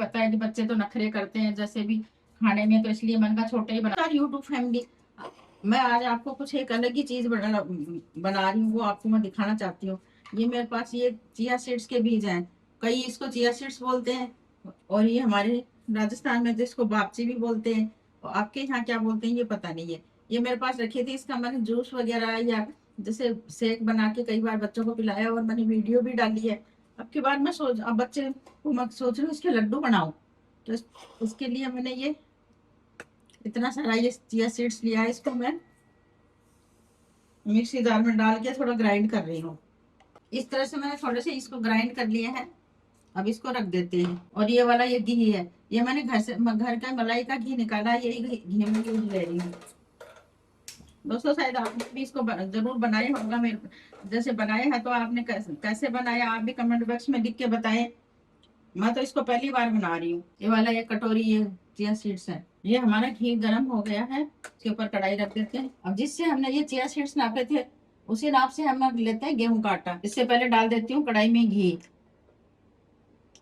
पता है कि बच्चे तो नखरे करते हैं जैसे भी खाने में, तो इसलिए मन का छोटे ही बना। यूट्यूब फैमिली, मैं आज आपको कुछ एक अलग ही चीज बना रही हूँ, वो आपको मैं दिखाना चाहती हूँ। ये मेरे पास ये चिया सीड्स के बीज हैं। कई इसको चिया सीड्स बोलते हैं, और ये हमारे राजस्थान में तो इसको बापची भी बोलते हैं, और आपके यहाँ क्या बोलते हैं ये पता नहीं है। ये मेरे पास रखी थी, इसका मैंने जूस वगैरह या जैसे शेक बना के कई बार बच्चों को पिलाया, और मैंने वीडियो भी डाली है। अब के बाद मैं सोच अब बच्चे को मैं सोच रही हूँ इसके लड्डू बनाऊं, तो उसके लिए मैंने ये इतना सारा ये चिया सीड्स लिया है। इसको मैं मिक्सी जार में डाल के थोड़ा ग्राइंड कर रही हूँ। इस तरह से मैंने थोड़े से इसको ग्राइंड कर लिए हैं। अब इसको रख देते हैं। और ये वाला ये घी है, ये मैंने घर का मलाई का घी निकाला, यही घी में यूज ले रही हूँ। दोस्तों शायद आपने भी इसको जरूर बनाया होगा, मेरे जैसे बनाया है, तो आपने कैसे बनाया आप भी कमेंट बॉक्स में लिख के बताएं। मैं तो इसको पहली बार बना रही हूँ। ये वाला एक कटोरी ये चिया सीड्स है। ये हमारा घी गर्म हो गया है, इसके ऊपर कढ़ाई रख देते हैं। अब जिससे हमने ये चिया सीड्स नापे थे, उसी नाप से हम लेते हैं गेहूं का आटा। इससे पहले डाल देती हूँ कढ़ाई में घी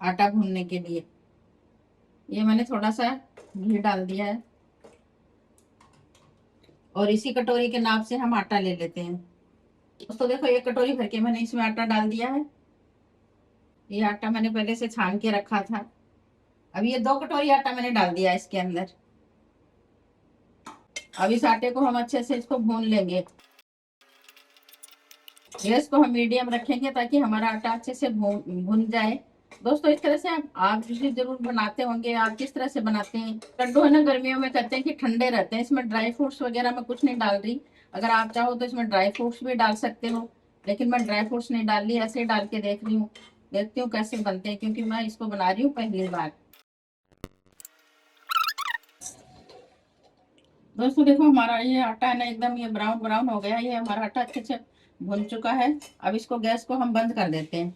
आटा भूनने के लिए। ये मैंने थोड़ा सा घी डाल दिया है, और इसी कटोरी के नाप से हम आटा ले लेते हैं। दोस्तों देखो, एक कटोरी भर के मैंने इसमें आटा डाल दिया है। ये आटा मैंने पहले से छान के रखा था। अब ये 2 कटोरी आटा मैंने डाल दिया इसके अंदर। अब इस आटे को हम अच्छे से इसको भून लेंगे। गैस को हम मीडियम रखेंगे ताकि हमारा आटा अच्छे से भून जाए। दोस्तों इस तरह से आप भी जरूर बनाते होंगे। आप किस तरह से बनाते हैं? लड्डू है ना, गर्मियों में कहते हैं कि ठंडे रहते हैं। इसमें ड्राई फ्रूट्स वगैरह मैं कुछ नहीं डाल रही। अगर आप चाहो तो इसमें ड्राई फ्रूट्स भी डाल सकते हो, लेकिन मैं ड्राई फ्रूट्स नहीं डाल रही, ऐसे ही डाल के देख रही हूँ, देखती हूँ कैसे बनते हैं, क्योंकि मैं इसको बना रही हूँ पहली बार। दोस्तों देखो, हमारा ये आटा है ना, एकदम ये ब्राउन ब्राउन हो गया है। ये हमारा आटा अच्छे से भुन चुका है। अब इसको गैस को हम बंद कर देते हैं।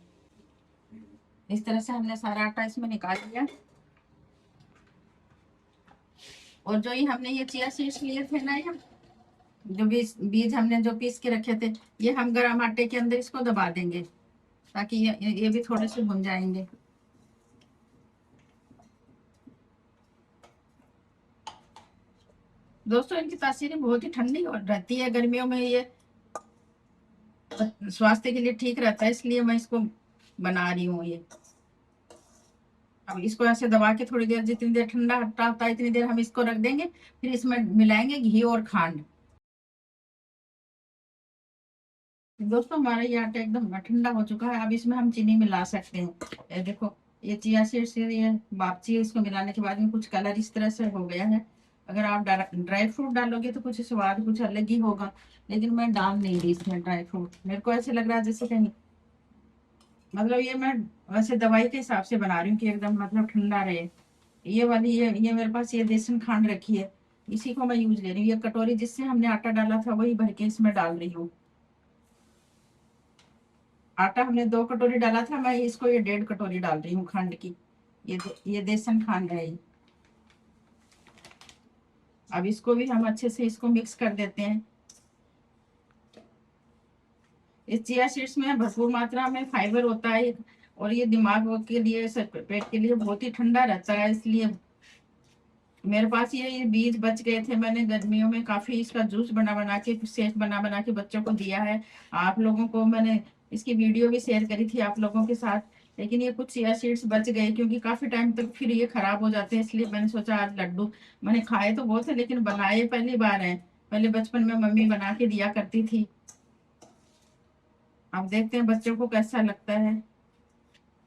इस तरह से हमने सारा आटा इसमें निकाल लिया। और जो ये हमने ये चिया सीड्स लिए थे ना, ये जो बीज बीज हमने जो पीस के रखे थे, ये हम गरम आटे के अंदर इसको दबा देंगे, ताकि ये भी थोड़े से भुन जाएंगे। दोस्तों इनकी तासीरें बहुत ही ठंडी रहती है गर्मियों में। ये स्वास्थ्य के लिए ठीक रहता है, इसलिए मैं इसको बना रही हूँ ये। अब इसको ऐसे दबा के थोड़ी देर, जितनी देर ठंडा हटा होता है इतनी देर हम इसको रख देंगे। फिर इसमें मिलाएंगे घी और खांड। दोस्तों हमारा ये आटा एकदम ठंडा हो चुका है। अब इसमें हम चीनी मिला सकते हैं। ये देखो, ये चिया सीड्स, ये बापची, इसको मिलाने के बाद में कुछ कलर इस तरह से हो गया है। अगर आप ड्राई फ्रूट डालोगे तो कुछ स्वाद कुछ अलग ही होगा, लेकिन मैं डाल नहीं रही इसमें ड्राई फ्रूट। मेरे को ऐसे लग रहा है जैसे कहीं, मतलब ये मैं वैसे दवाई के हिसाब से बना रही हूँ कि एकदम मतलब ठंडा रहे। ये वाली ये मेरे पास ये देसन खांड रखी है, इसी को मैं यूज ले रही हूँ। ये कटोरी जिससे हमने आटा डाला था वही भर के इसमें डाल रही हूँ। आटा हमने 2 कटोरी डाला था, मैं इसको ये 1.5 कटोरी डाल रही हूँ खंड की। ये देसन खंड है ये। अब इसको भी हम अच्छे से इसको मिक्स कर देते हैं। इस चिया सीड्स में भरपूर मात्रा में फाइबर होता है, और ये दिमाग के लिए, पेट के लिए बहुत ही ठंडा रहता है। इसलिए मेरे पास ये बीज बच गए थे, मैंने गर्मियों में काफी इसका जूस बना बना के, शेक बना बना के बच्चों को दिया है। आप लोगों को मैंने इसकी वीडियो भी शेयर करी थी आप लोगों के साथ। लेकिन ये कुछ चिया सीड्स बच गए, क्योंकि काफी टाइम तक फिर ये खराब हो जाते हैं, इसलिए मैंने सोचा आज लड्डू, मैंने खाए तो बहुत है लेकिन बनाए पहली बार है। पहले बचपन में मम्मी बना के दिया करती थी। अब देखते हैं बच्चों को कैसा लगता है।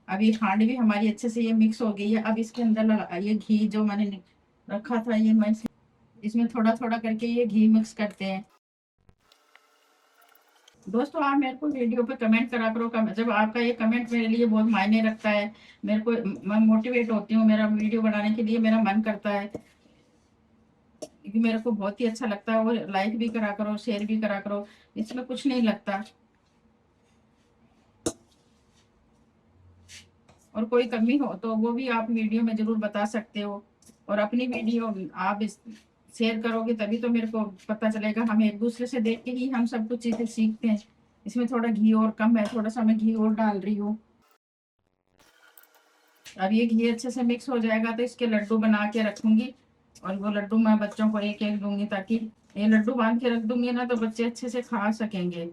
अब ये खांड भी हमारी अच्छे से ये मिक्स हो गई है। अब इसके अंदर ये घी जो मैंने रखा था, ये मैं इसमें थोड़ा थोड़ा करके ये घी मिक्स करते हैं। दोस्तों आप मेरे को वीडियो पे कमेंट करा करो, जब आपका ये कमेंट मेरे लिए बहुत मायने रखता है। मेरे को, मैं मोटिवेट होती हूँ, मेरा वीडियो बनाने के लिए मेरा मन करता है, क्योंकि मेरे को बहुत ही अच्छा लगता है। और लाइक भी करा करो, शेयर भी करा करो, इसमें कुछ नहीं लगता। और कोई कमी हो तो वो भी आप वीडियो में जरूर बता सकते हो। और अपनी वीडियो आप शेयर करोगे तभी तो मेरे को पता चलेगा। हम एक दूसरे से देख के ही हम सब कुछ चीजें सीखते हैं। इसमें थोड़ा घी और कम है, थोड़ा सा मैं घी और डाल रही हूँ। अब ये घी अच्छे से मिक्स हो जाएगा तो इसके लड्डू बना के रखूंगी, और वो लड्डू मैं बच्चों को एक एक दूंगी, ताकि ये लड्डू बांध के रख दूंगी ना तो बच्चे अच्छे से खा सकेंगे।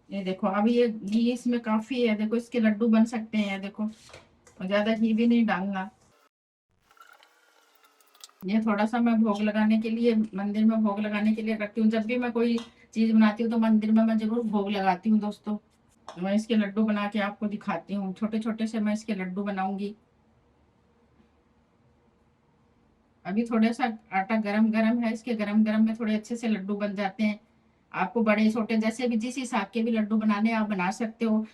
ये देखो अब ये घी इसमें काफी है, देखो इसके लड्डू बन सकते हैं, देखो और ज्यादा घी भी नहीं डालना। ये थोड़ा सा मैं भोग लगाने के लिए, मंदिर में भोग लगाने के लिए रखती हूँ। जब भी मैं कोई चीज बनाती हूँ तो मंदिर में मैं जरूर भोग लगाती हूँ दोस्तों। तो मैं इसके लड्डू बना के आपको दिखाती हूँ, छोटे छोटे से मैं इसके लड्डू बनाऊंगी। अभी थोड़ा सा आटा गरम गरम है, इसके गरम गरम में थोड़े अच्छे से लड्डू बन जाते हैं। आपको बड़े छोटे जैसे भी, जिस हिसाब के भी लड्डू बनाने आप बना सकते हो।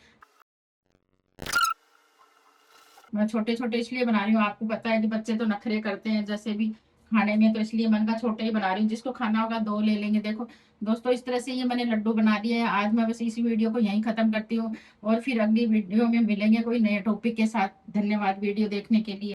मैं छोटे छोटे इसलिए बना रही हूँ, आपको पता है कि बच्चे तो नखरे करते हैं जैसे भी खाने में, तो इसलिए मन का छोटे ही बना रही हूँ। जिसको खाना होगा दो ले लेंगे। देखो दोस्तों, इस तरह से ये मैंने लड्डू बना दिए हैं। आज मैं बस इसी वीडियो को यहीं खत्म करती हूँ, और फिर अगली वीडियो में मिलेंगे कोई नए टॉपिक के साथ। धन्यवाद वीडियो देखने के लिए।